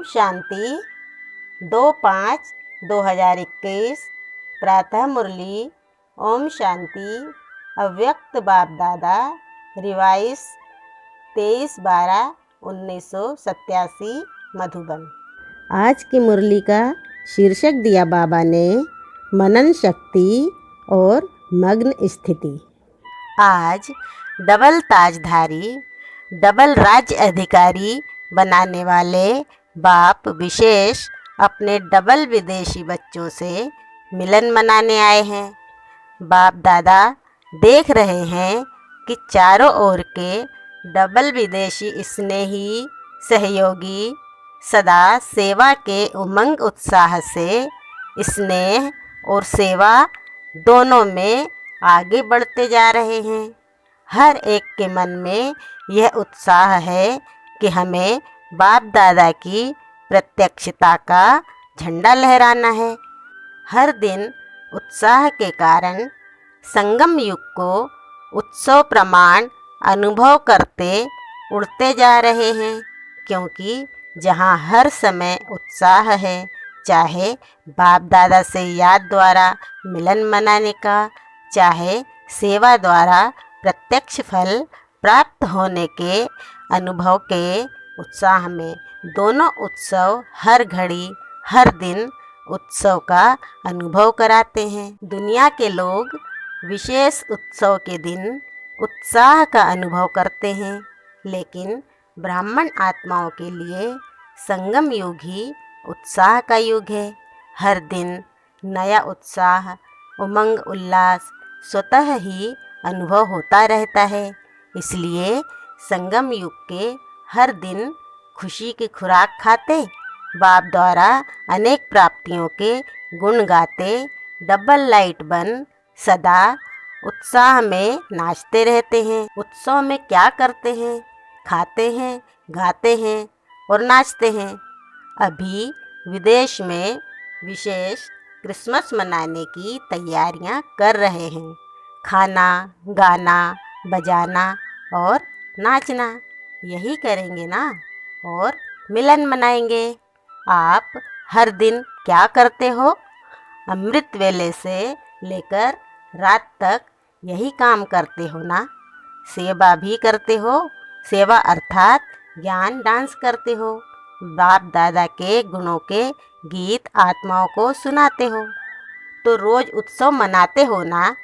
शांति 2/5/2021 प्रातः मुरली। ओम शांति। अव्यक्त बाप दादा रिवाइस 23/12/1987 मधुबन। आज की मुरली का शीर्षक दिया बाबा ने मनन शक्ति और मग्न स्थिति। आज डबल ताजधारी डबल राज्य अधिकारी बनाने वाले बाप विशेष अपने डबल विदेशी बच्चों से मिलन मनाने आए हैं। बाप दादा देख रहे हैं कि चारों ओर के डबल विदेशी स्नेही सहयोगी सदा सेवा के उमंग उत्साह से स्नेह और सेवा दोनों में आगे बढ़ते जा रहे हैं। हर एक के मन में यह उत्साह है कि हमें बाप दादा की प्रत्यक्षता का झंडा लहराना है। हर दिन उत्साह के कारण संगम युग को उत्सव प्रमाण अनुभव करते उड़ते जा रहे हैं, क्योंकि जहाँ हर समय उत्साह है, चाहे बाप दादा से याद द्वारा मिलन मनाने का, चाहे सेवा द्वारा प्रत्यक्ष फल प्राप्त होने के अनुभव के उत्साह में, दोनों उत्सव हर घड़ी हर दिन उत्सव का अनुभव कराते हैं। दुनिया के लोग विशेष उत्सव के दिन उत्साह का अनुभव करते हैं, लेकिन ब्राह्मण आत्माओं के लिए संगम युग ही उत्साह का युग है। हर दिन नया उत्साह उमंग उल्लास स्वतः ही अनुभव होता रहता है। इसलिए संगम युग के हर दिन खुशी की खुराक खाते, बाप द्वारा अनेक प्राप्तियों के गुण गाते, डबल लाइट बन सदा उत्साह में नाचते रहते हैं। उत्सव में क्या करते हैं? खाते हैं, गाते हैं और नाचते हैं। अभी विदेश में विशेष क्रिसमस मनाने की तैयारियां कर रहे हैं। खाना, गाना, बजाना और नाचना यही करेंगे ना, और मिलन मनाएंगे। आप हर दिन क्या करते हो? अमृत वेले से लेकर रात तक यही काम करते हो ना। सेवा भी करते हो, सेवा अर्थात ज्ञान डांस करते हो। बाप दादा के गुणों के गीत आत्माओं को सुनाते हो। तो रोज उत्सव मनाते हो ना।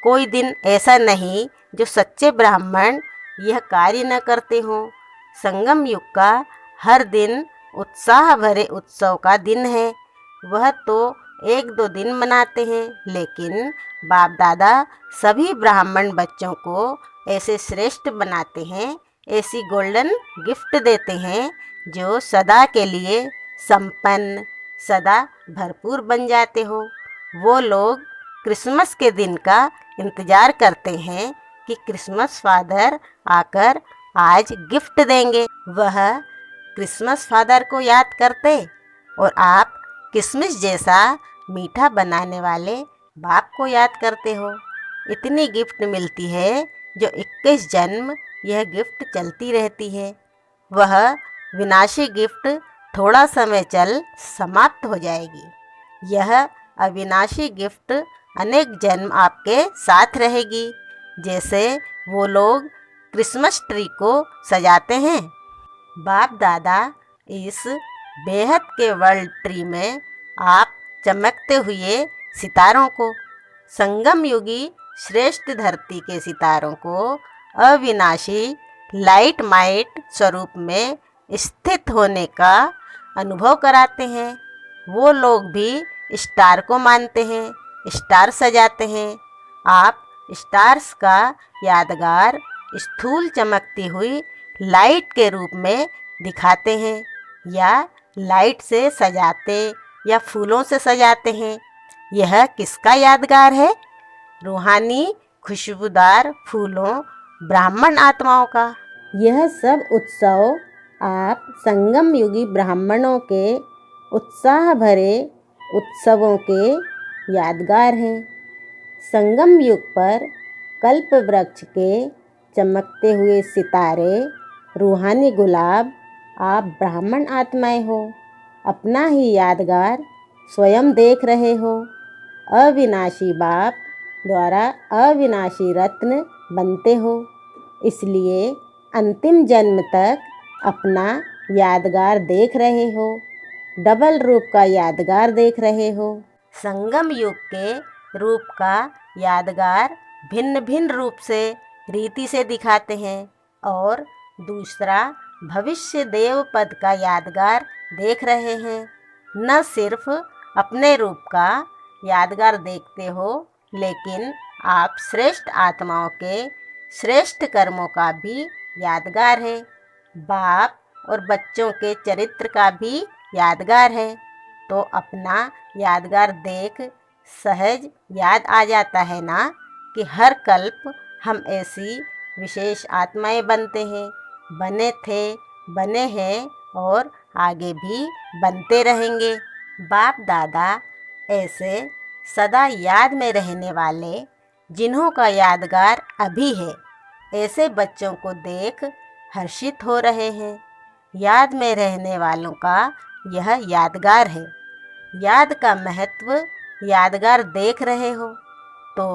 कोई दिन ऐसा नहीं जो सच्चे ब्राह्मण यह कार्य न करते हों। संगम युग का हर दिन उत्साह भरे उत्सव का दिन है। वह तो 1-2 दिन मनाते हैं, लेकिन बाप दादा सभी ब्राह्मण बच्चों को ऐसे श्रेष्ठ बनाते हैं, ऐसी गोल्डन गिफ्ट देते हैं जो सदा के लिए संपन्न सदा भरपूर बन जाते हो। वो लोग क्रिसमस के दिन का इंतज़ार करते हैं कि क्रिसमस फादर आकर आज गिफ्ट देंगे। वह क्रिसमस फादर को याद करते और आप किशमिश जैसा मीठा बनाने वाले बाप को याद करते हो। इतनी गिफ्ट मिलती है जो 21 जन्म यह गिफ्ट चलती रहती है। वह विनाशी गिफ्ट थोड़ा समय चल समाप्त हो जाएगी। यह अविनाशी गिफ्ट अनेक जन्म आपके साथ रहेगी। जैसे वो लोग क्रिसमस ट्री को सजाते हैं, बाप दादा इस बेहद के वर्ल्ड ट्री में आप चमकते हुए सितारों को, संगम युगी श्रेष्ठ धरती के सितारों को अविनाशी लाइट माइट स्वरूप में स्थित होने का अनुभव कराते हैं। वो लोग भी स्टार को मानते हैं, स्टार सजाते हैं। आप स्टार्स का यादगार स्थूल चमकती हुई लाइट के रूप में दिखाते हैं, या लाइट से सजाते या फूलों से सजाते हैं। यह किसका यादगार है? रूहानी खुशबूदार फूलों ब्राह्मण आत्माओं का। यह सब उत्सव आप संगम युगी ब्राह्मणों के उत्साह भरे उत्सवों के यादगार हैं। संगम युग पर कल्प वृक्ष के चमकते हुए सितारे, रूहानी गुलाब, आप ब्राह्मण आत्माएं हो। अपना ही यादगार स्वयं देख रहे हो। अविनाशी बाप द्वारा अविनाशी रत्न बनते हो, इसलिए अंतिम जन्म तक अपना यादगार देख रहे हो। डबल रूप का यादगार देख रहे हो। संगम युग के रूप का यादगार भिन्न भिन्न रूप से रीति से दिखाते हैं और दूसरा भविष्य देव पद का यादगार देख रहे हैं। न सिर्फ अपने रूप का यादगार देखते हो, लेकिन आप श्रेष्ठ आत्माओं के श्रेष्ठ कर्मों का भी यादगार है। बाप और बच्चों के चरित्र का भी यादगार है। तो अपना यादगार देख सहज याद आ जाता है ना कि हर कल्प हम ऐसी विशेष आत्माएं बनते हैं, बने थे, बने हैं और आगे भी बनते रहेंगे। बाप दादा ऐसे सदा याद में रहने वाले, जिन्हों का यादगार अभी है, ऐसे बच्चों को देख हर्षित हो रहे हैं। याद में रहने वालों का यह यादगार है। याद का महत्व यादगार देख रहे हो तो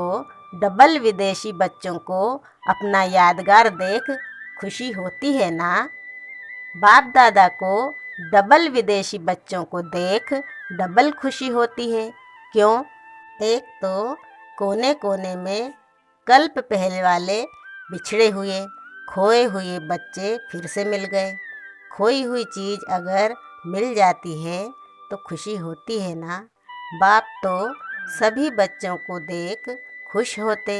डबल विदेशी बच्चों को अपना यादगार देख खुशी होती है ना। बाप दादा को डबल विदेशी बच्चों को देख डबल खुशी होती है। क्यों? एक तो कोने कोने में कल्प पहले वाले बिछड़े हुए खोए हुए बच्चे फिर से मिल गए। खोई हुई चीज़ अगर मिल जाती है तो खुशी होती है ना। बाप तो सभी बच्चों को देख खुश होते,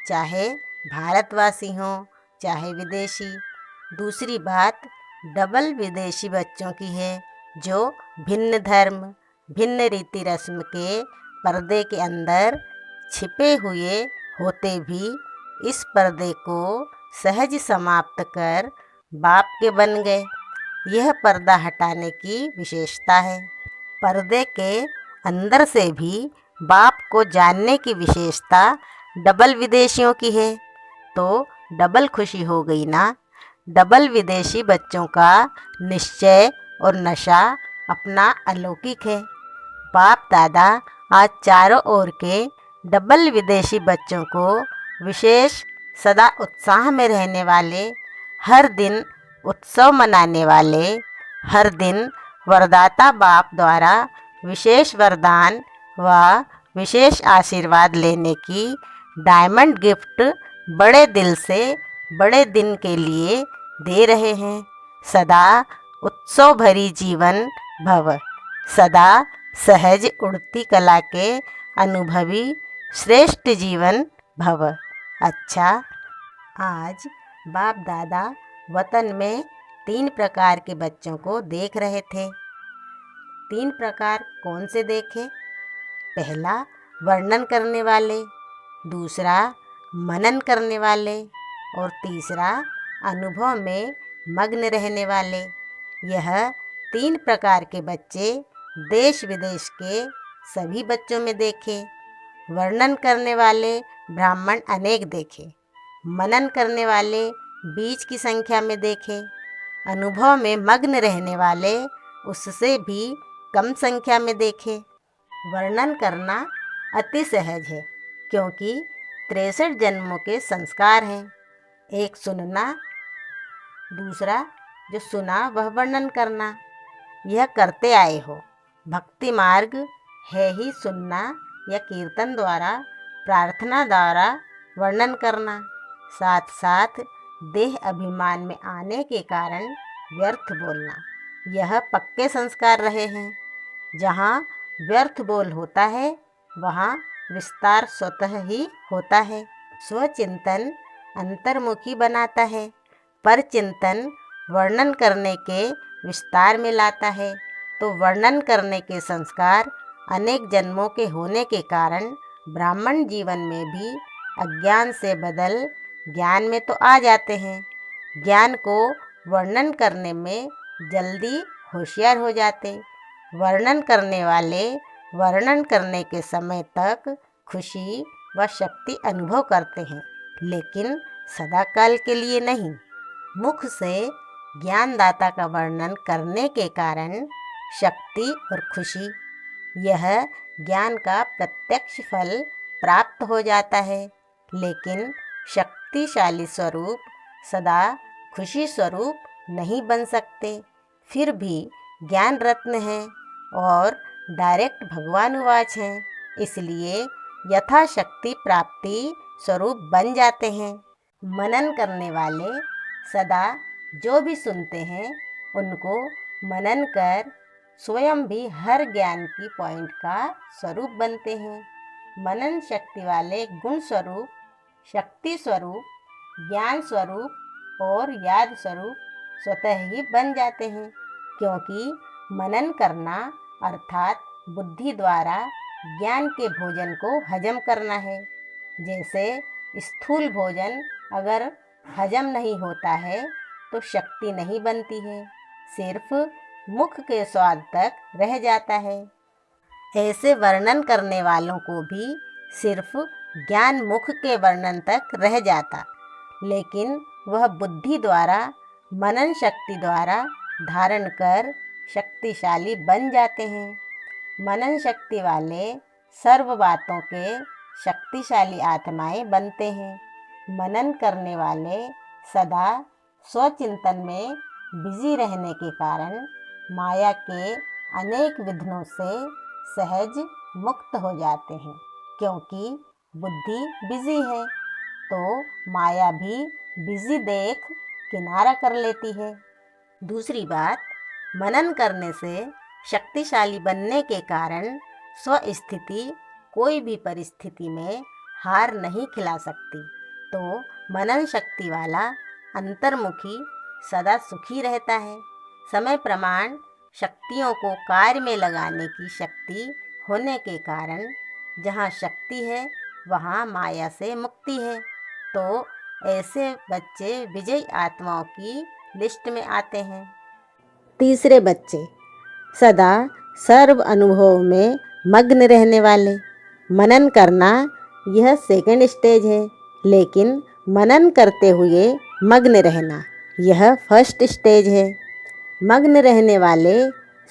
चाहे भारतवासी हों चाहे विदेशी। दूसरी बात डबल विदेशी बच्चों की है, जो भिन्न धर्म भिन्न रीति रस्म के पर्दे के अंदर छिपे हुए होते भी इस पर्दे को सहज समाप्त कर बाप के बन गए। यह पर्दा हटाने की विशेषता है। पर्दे के अंदर से भी बाप को जानने की विशेषता डबल विदेशियों की है। तो डबल खुशी हो गई ना। डबल विदेशी बच्चों का निश्चय और नशा अपना अलौकिक है। बाप दादा आज चारों ओर के डबल विदेशी बच्चों को विशेष सदा उत्साह में रहने वाले, हर दिन उत्सव मनाने वाले, हर दिन वरदाता बाप द्वारा विशेष वरदान व विशेष आशीर्वाद लेने की डायमंड गिफ्ट बड़े दिल से बड़े दिन के लिए दे रहे हैं। सदा उत्सव भरी जीवन भव, सदा सहज उड़ती कला के अनुभवी श्रेष्ठ जीवन भव। अच्छा, आज बाप दादा वतन में 3 प्रकार के बच्चों को देख रहे थे। 3 प्रकार कौन से देखे? पहला वर्णन करने वाले, दूसरा मनन करने वाले और तीसरा अनुभव में मग्न रहने वाले। यह 3 प्रकार के बच्चे देश विदेश के सभी बच्चों में देखे। वर्णन करने वाले ब्राह्मण अनेक देखे, मनन करने वाले बीज की संख्या में देखे, अनुभव में मग्न रहने वाले उससे भी कम संख्या में देखे। वर्णन करना अति सहज है, क्योंकि 63 जन्मों के संस्कार हैं। एक सुनना, दूसरा जो सुना वह वर्णन करना। यह करते आए हो। भक्ति मार्ग है ही सुनना या कीर्तन द्वारा, प्रार्थना द्वारा वर्णन करना। साथ साथ देह अभिमान में आने के कारण व्यर्थ बोलना। यह पक्के संस्कार रहे हैं। जहाँ व्यर्थ बोल होता है वहाँ विस्तार स्वतः ही होता है। स्वचिंतन अंतर्मुखी बनाता है, पर चिंतन वर्णन करने के विस्तार में लाता है। तो वर्णन करने के संस्कार अनेक जन्मों के होने के कारण ब्राह्मण जीवन में भी अज्ञान से बदल ज्ञान में तो आ जाते हैं। ज्ञान को वर्णन करने में जल्दी होशियार हो जाते। वर्णन करने वाले वर्णन करने के समय तक खुशी व शक्ति अनुभव करते हैं, लेकिन सदाकाल के लिए नहीं। मुख से ज्ञानदाता का वर्णन करने के कारण शक्ति और खुशी। यह ज्ञान का प्रत्यक्ष फल प्राप्त हो जाता है, लेकिन शक्तिशाली स्वरूप सदा खुशी स्वरूप नहीं बन सकते। फिर भी ज्ञान रत्न है और डायरेक्ट भगवानुवाच हैं, इसलिए यथाशक्ति प्राप्ति स्वरूप बन जाते हैं। मनन करने वाले सदा जो भी सुनते हैं उनको मनन कर स्वयं भी हर ज्ञान की पॉइंट का स्वरूप बनते हैं। मनन शक्ति वाले गुण स्वरूप, शक्ति स्वरूप, ज्ञान स्वरूप और याद स्वरूप स्वतः ही बन जाते हैं, क्योंकि मनन करना अर्थात बुद्धि द्वारा ज्ञान के भोजन को हजम करना है। जैसे स्थूल भोजन अगर हजम नहीं होता है तो शक्ति नहीं बनती है, सिर्फ मुख के स्वाद तक रह जाता है। ऐसे वर्णन करने वालों को भी सिर्फ ज्ञान मुख के वर्णन तक रह जाता, लेकिन वह बुद्धि द्वारा मनन शक्ति द्वारा धारण कर शक्तिशाली बन जाते हैं। मनन शक्ति वाले सर्व बातों के शक्तिशाली आत्माएं बनते हैं। मनन करने वाले सदा स्वचिंतन में बिजी रहने के कारण माया के अनेक विघ्नों से सहज मुक्त हो जाते हैं, क्योंकि बुद्धि बिजी है तो माया भी बिजी देख किनारा कर लेती है। दूसरी बात, मनन करने से शक्तिशाली बनने के कारण स्वस्थिति कोई भी परिस्थिति में हार नहीं खिला सकती, तो मनन शक्ति वाला अंतर्मुखी सदा सुखी रहता है। समय प्रमाण शक्तियों को कार्य में लगाने की शक्ति होने के कारण जहाँ शक्ति है वहाँ माया से मुक्ति है, तो ऐसे बच्चे विजयी आत्माओं की लिस्ट में आते हैं। तीसरे बच्चे सदा सर्व अनुभव में मग्न रहने वाले। मनन करना यह सेकंड स्टेज है, लेकिन मनन करते हुए मग्न रहना यह फर्स्ट स्टेज है। मग्न रहने वाले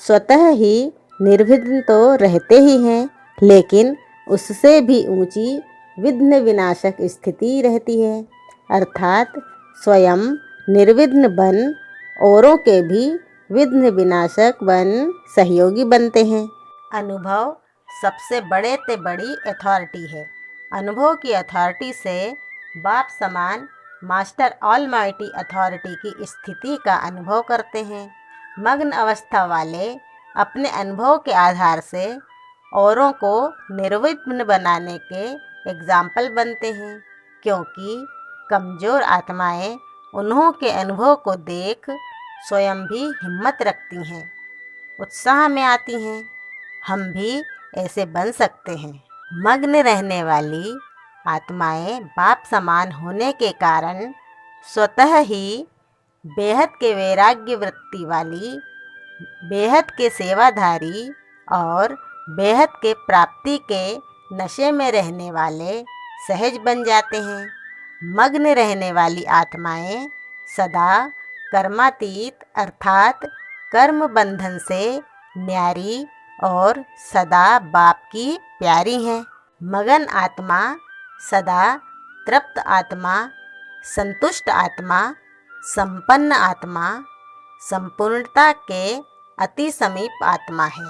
स्वतः ही निर्विघ्न तो रहते ही हैं, लेकिन उससे भी ऊंची विघ्न विनाशक स्थिति रहती है, अर्थात स्वयं निर्विघ्न बन औरों के भी विघ्न विनाशक बन सहयोगी बनते हैं। अनुभव सबसे बड़े ते बड़ी अथॉरिटी है। अनुभव की अथॉरिटी से बाप समान मास्टर ऑलमाइटी अथॉरिटी की स्थिति का अनुभव करते हैं। मग्न अवस्था वाले अपने अनुभव के आधार से औरों को निर्विघ्न बनाने के एग्जाम्पल बनते हैं, क्योंकि कमज़ोर आत्माएं उन्हों के अनुभव को देख स्वयं भी हिम्मत रखती हैं, उत्साह में आती हैं। हम भी ऐसे बन सकते हैं। मग्न रहने वाली आत्माएं बाप समान होने के कारण स्वतः ही बेहद के वैराग्य वृत्ति वाली, बेहद के सेवाधारी और बेहद के प्राप्ति के नशे में रहने वाले सहज बन जाते हैं। मग्न रहने वाली आत्माएं सदा कर्मातीत अर्थात कर्म बंधन से न्यारी और सदा बाप की प्यारी हैं। मगन आत्मा सदा तृप्त आत्मा, संतुष्ट आत्मा, संपन्न आत्मा, संपूर्णता के अति समीप आत्मा है।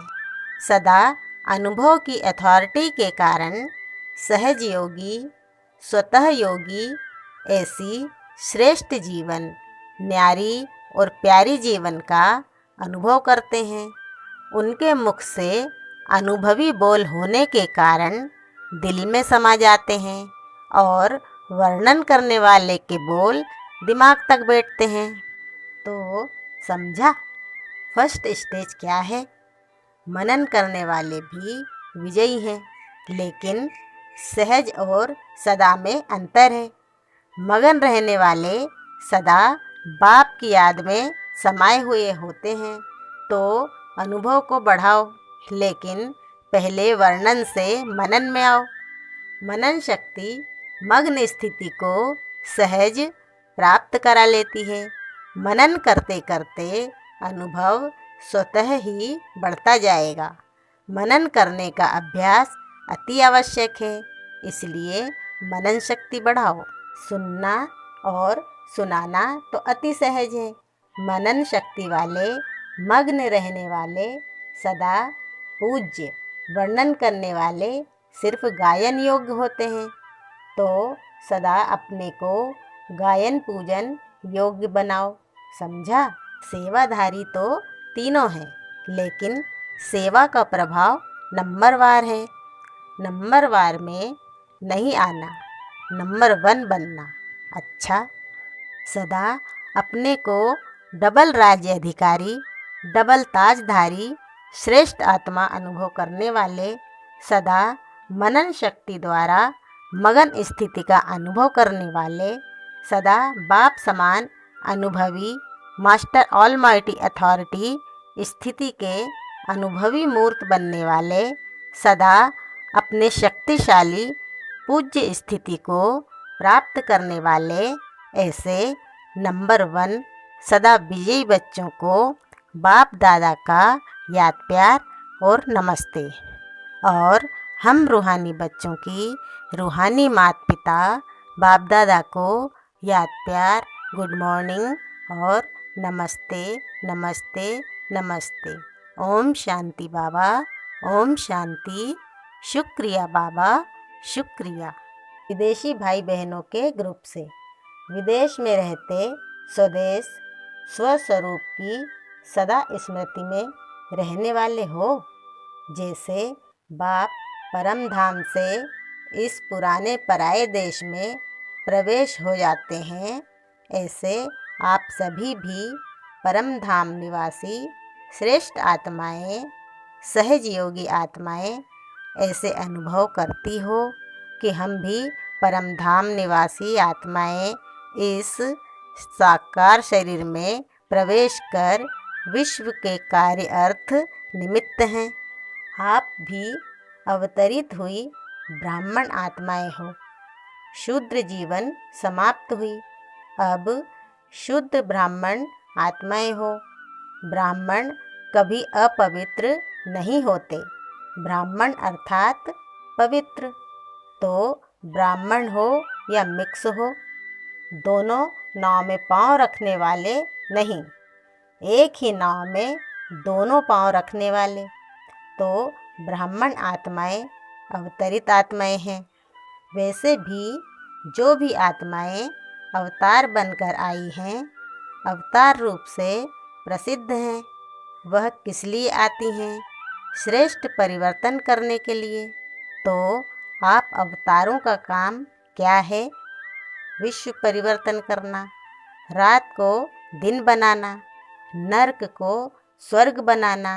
सदा अनुभव की अथॉरिटी के कारण सहज योगी, स्वतः योगी ऐसी श्रेष्ठ जीवन, न्यारी और प्यारी जीवन का अनुभव करते हैं। उनके मुख से अनुभवी बोल होने के कारण दिल में समा जाते हैं और वर्णन करने वाले के बोल दिमाग तक बैठते हैं। तो समझा फर्स्ट स्टेज क्या है? मनन करने वाले भी विजयी हैं, लेकिन सहज और सदा में अंतर है। मगन रहने वाले सदा बाप की याद में समाये हुए होते हैं, तो अनुभव को बढ़ाओ, लेकिन पहले वर्णन से मनन में आओ। मनन शक्ति मग्न स्थिति को सहज प्राप्त करा लेती है। मनन करते करते अनुभव स्वतः ही बढ़ता जाएगा। मनन करने का अभ्यास अति आवश्यक है, इसलिए मनन शक्ति बढ़ाओ। सुनना और सुनाना तो अति सहज है। मनन शक्ति वाले, मग्न रहने वाले, सदा पूज्य, वर्णन करने वाले सिर्फ गायन योग्य होते हैं। तो सदा अपने को गायन पूजन योग्य बनाओ, समझा। सेवाधारी तो तीनों हैं, लेकिन सेवा का प्रभाव नंबरवार है। नंबरवार में नहीं आना, नंबर 1 बनना। अच्छा, सदा अपने को डबल राज्य अधिकारी, डबल ताजधारी, श्रेष्ठ आत्मा अनुभव करने वाले, सदा मनन शक्ति द्वारा मगन स्थिति का अनुभव करने वाले, सदा बाप समान अनुभवी, मास्टर ऑलमाइटी अथॉरिटी स्थिति के अनुभवी मूर्त बनने वाले, सदा अपने शक्तिशाली पूज्य स्थिति को प्राप्त करने वाले, ऐसे नंबर 1 सदा विजयी बच्चों को बाप दादा का याद प्यार और नमस्ते। और हम रूहानी बच्चों की रूहानी माता पिता बाप दादा को याद प्यार, गुड मॉर्निंग और नमस्ते नमस्ते नमस्ते। ओम शांति बाबा, ओम शांति। शुक्रिया बाबा, शुक्रिया। विदेशी भाई बहनों के ग्रुप से, विदेश में रहते स्वदेश स्वस्वरूप की सदा स्मृति में रहने वाले हो। जैसे बाप परम धाम से इस पुराने पराये देश में प्रवेश हो जाते हैं, ऐसे आप सभी भी परम धाम निवासी श्रेष्ठ आत्माएं, सहज योगी आत्माएं ऐसे अनुभव करती हो कि हम भी परम धाम निवासी आत्माएं इस साकार शरीर में प्रवेश कर विश्व के कार्य अर्थ निमित्त हैं। आप भी अवतरित हुई ब्राह्मण आत्माएं हो। शूद्र जीवन समाप्त हुई, अब शुद्ध ब्राह्मण आत्माएं हो। ब्राह्मण कभी अपवित्र नहीं होते। ब्राह्मण अर्थात पवित्र। तो ब्राह्मण हो या मिक्स हो, दोनों नाव में पांव रखने वाले नहीं, एक ही नाव में दोनों पांव रखने वाले। तो ब्राह्मण आत्माएं अवतरित आत्माएं हैं। वैसे भी जो भी आत्माएं अवतार बनकर आई हैं, अवतार रूप से प्रसिद्ध हैं। वह किस लिए आती हैं? श्रेष्ठ परिवर्तन करने के लिए। तो आप अवतारों का काम क्या है? विश्व परिवर्तन करना, रात को दिन बनाना, नर्क को स्वर्ग बनाना।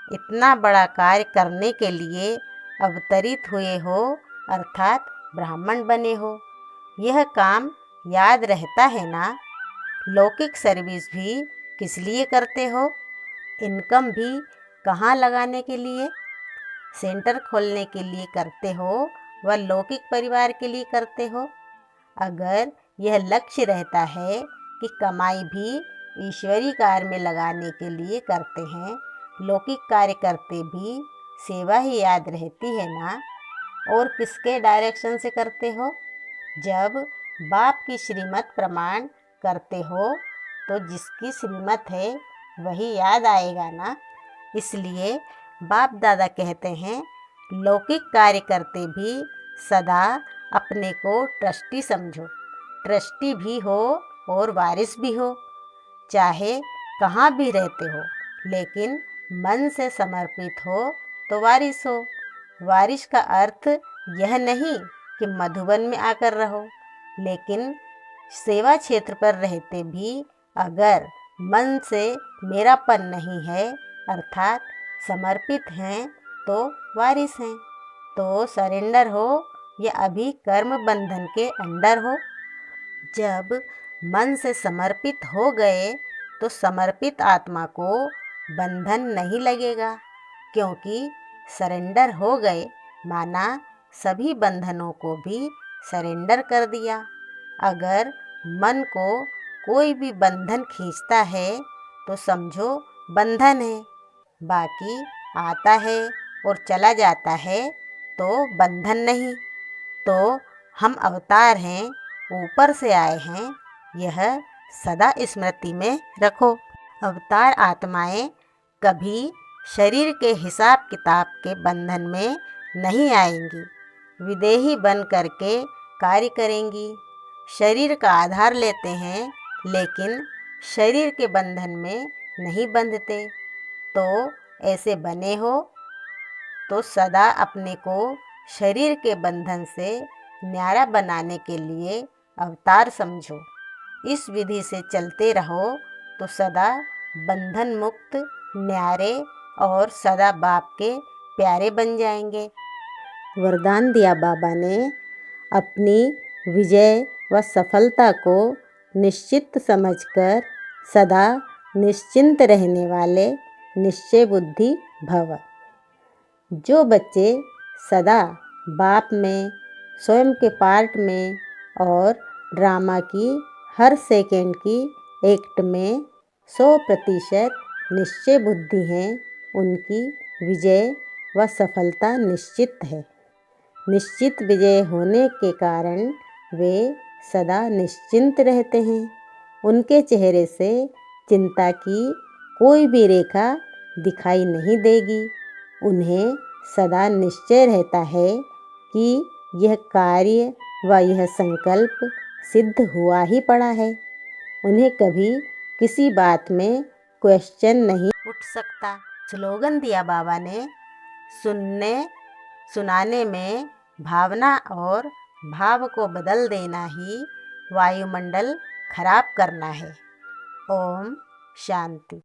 इतना बड़ा कार्य करने के लिए अवतरित हुए हो, अर्थात ब्राह्मण बने हो। यह काम याद रहता है ना? लौकिक सर्विस भी किस लिए करते हो? इनकम भी कहाँ लगाने के लिए? सेंटर खोलने के लिए करते हो व लौकिक परिवार के लिए करते हो? अगर यह लक्ष्य रहता है कि कमाई भी ईश्वरीय कार्य में लगाने के लिए करते हैं, लौकिक कार्य करते भी सेवा ही याद रहती है ना? और किसके डायरेक्शन से करते हो? जब बाप की श्रीमत प्रमाण करते हो तो जिसकी श्रीमत है वही याद आएगा ना। इसलिए बाप दादा कहते हैं, लौकिक कार्य करते भी सदा अपने को ट्रस्टी समझो। ट्रस्टी भी हो और वारिस भी हो, चाहे कहाँ भी रहते हो, लेकिन मन से समर्पित हो तो वारिस हो। वारिस का अर्थ यह नहीं कि मधुबन में आकर रहो, लेकिन सेवा क्षेत्र पर रहते भी अगर मन से मेरापन नहीं है, अर्थात समर्पित हैं, तो वारिस हैं। तो सरेंडर हो या अभी कर्म बंधन के अंडर हो। जब मन से समर्पित हो गए तो समर्पित आत्मा को बंधन नहीं लगेगा, क्योंकि सरेंडर हो गए माना सभी बंधनों को भी सरेंडर कर दिया। अगर मन को कोई भी बंधन खींचता है तो समझो बंधन है। बाकी आता है और चला जाता है तो बंधन नहीं। तो हम अवतार हैं, ऊपर से आए हैं, यह सदा स्मृति में रखो। अवतार आत्माएं कभी शरीर के हिसाब किताब के बंधन में नहीं आएंगी। विदेही बन करके कार्य करेंगी। शरीर का आधार लेते हैं लेकिन शरीर के बंधन में नहीं बंधते। तो ऐसे बने हो तो सदा अपने को शरीर के बंधन से न्यारा बनाने के लिए अवतार समझो। इस विधि से चलते रहो तो सदा बंधन मुक्त, न्यारे और सदा बाप के प्यारे बन जाएंगे। वरदान दिया बाबा ने अपनी विजय व सफलता को निश्चित समझकर सदा निश्चिंत रहने वाले निश्चय बुद्धि भव। जो बच्चे सदा बाप में, स्वयं के पार्ट में और ड्रामा की हर सेकेंड की एक्ट में 100% निश्चय बुद्धि हैं, उनकी विजय व सफलता निश्चित है। निश्चित विजय होने के कारण वे सदा निश्चिंत रहते हैं। उनके चेहरे से चिंता की कोई भी रेखा दिखाई नहीं देगी। उन्हें सदा निश्चय रहता है कि यह कार्य व यह संकल्प सिद्ध हुआ ही पड़ा है। उन्हें कभी किसी बात में क्वेश्चन नहीं उठ सकता। स्लोगन दिया बाबा ने, सुनाने में भावना और भाव को बदल देना ही वायुमंडल खराब करना है। ओम शांति।